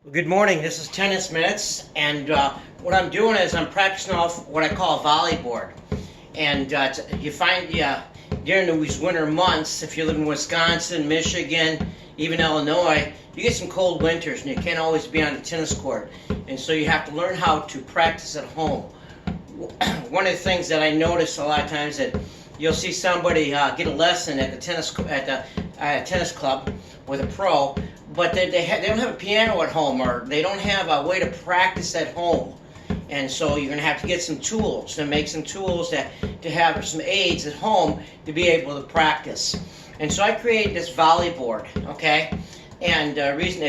Good morning, this is Tennis Minutes, and what I'm doing is I'm practicing off what I call a volley board. And you find during these winter months, if you live in Wisconsin, Michigan, even Illinois, you get some cold winters and you can't always be on the tennis court. And so you have to learn how to practice at home. One of the things that I notice a lot of times that you'll see somebody get a lesson at the tennis club with a pro, but they don't have a piano at home, or they don't have a way to practice at home. And so you're going to have to get some tools and make some tools to have some aids at home to be able to practice. And so I created this volley board, okay? And reason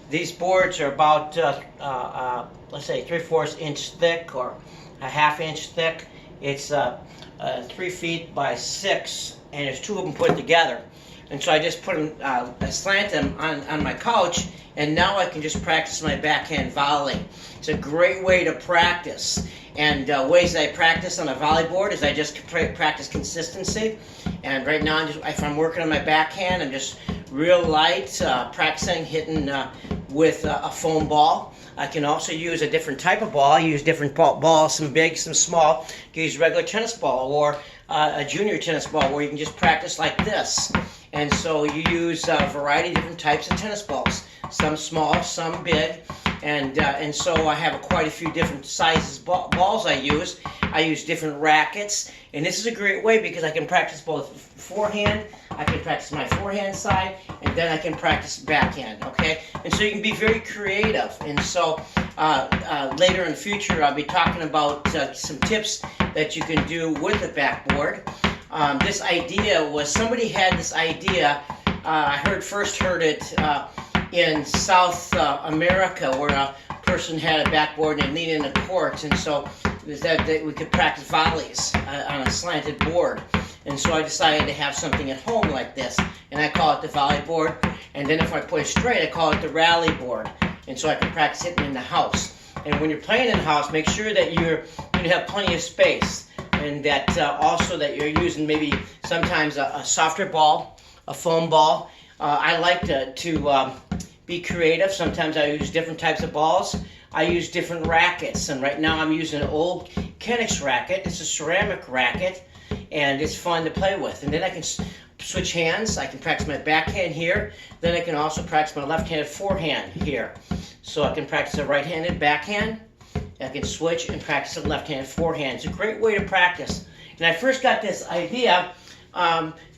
these boards are about let's say 3/4 inch thick or a 1/2 inch thick. It's 3 feet by 6, and there's 2 of them put together. And so I just put them, I slant them on my couch, and now I can just practice my backhand volley. It's a great way to practice. And ways I practice on a volley board is I just practice consistency. And right now, if I'm working on my backhand, I'm just real light, practicing hitting with a foam ball. I can also use a different type of ball. I use different balls, some big, some small. You can use regular tennis ball or a junior tennis ball where you can just practice like this. And so you use a variety of different types of tennis balls, some small, some big, and so I have quite a few different sizes balls I use. I use different rackets, and this is a great way because I can practice both forehand, I can practice my forehand side, and then I can practice backhand, okay? And so you can be very creative. And so later in the future I'll be talking about some tips that you can do with the backboard. This idea was, somebody had this idea, I first heard it in South America, where a person had a backboard and they needed a court, and so that we could practice volleys on a slanted board. And so I decided to have something at home like this, and I call it the volley board. And then if I put it straight, I call it the rally board, and so I can practice it in the house. And when you're playing in the house, make sure that you have plenty of space, and that also that you're using maybe sometimes a softer ball, a foam ball. I like to be creative. Sometimes I use different types of balls. I use different rackets, and right now I'm using an old Kenix racket. It's a ceramic racket, and it's fun to play with. And then I can switch hands. I can practice my backhand here. Then I can also practice my left-handed forehand here. So I can practice a right-handed backhand. I can switch and practice a left-handed forehand. It's a great way to practice. And I first got this idea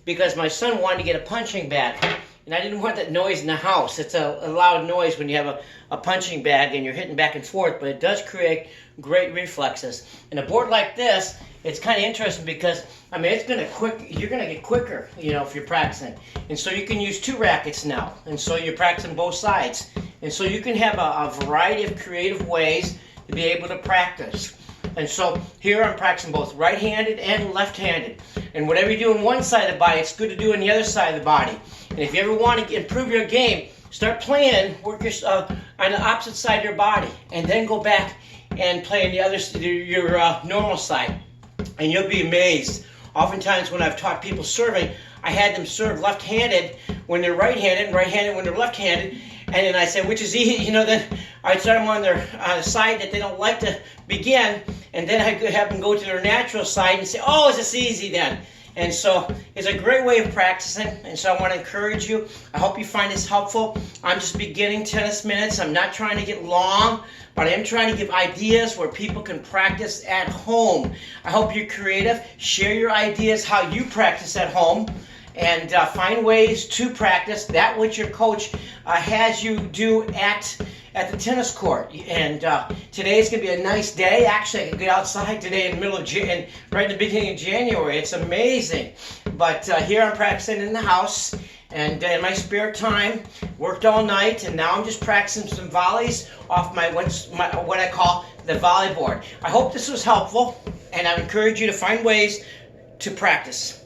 because my son wanted to get a punching bag. And I didn't want that noise in the house. It's a loud noise when you have a punching bag and you're hitting back and forth, but it does create great reflexes. And a board like this, it's kind of interesting because, I mean, you're going to get quicker, if you're practicing. And so you can use 2 rackets now. And so you're practicing both sides. And so you can have a variety of creative ways to be able to practice. And so here I'm practicing both right-handed and left-handed. And whatever you do on one side of the body, it's good to do on the other side of the body. And if you ever want to improve your game, start playing, work on the opposite side of your body, and then go back and play on your normal side. And you'll be amazed. Oftentimes when I've taught people serving, I had them serve left-handed when they're right-handed, and right-handed when they're left-handed. And then I said, which is easy, then I'd start them on their side that they don't like to begin, and then I could have them go to their natural side and say, oh, is this easy then? And so it's a great way of practicing, and so I want to encourage you. I hope you find this helpful. I'm just beginning Tennis Minutes. I'm not trying to get long, but I am trying to give ideas where people can practice at home. I hope you're creative. Share your ideas how you practice at home, and find ways to practice that which your coach has you do at the tennis court. And today is going to be a nice day. Actually, I can get outside today in the middle of right in the beginning of January. It's amazing. But here I'm practicing in the house, and in my spare time, worked all night, and now I'm just practicing some volleys off what I call the volley board. I hope this was helpful, and I encourage you to find ways to practice.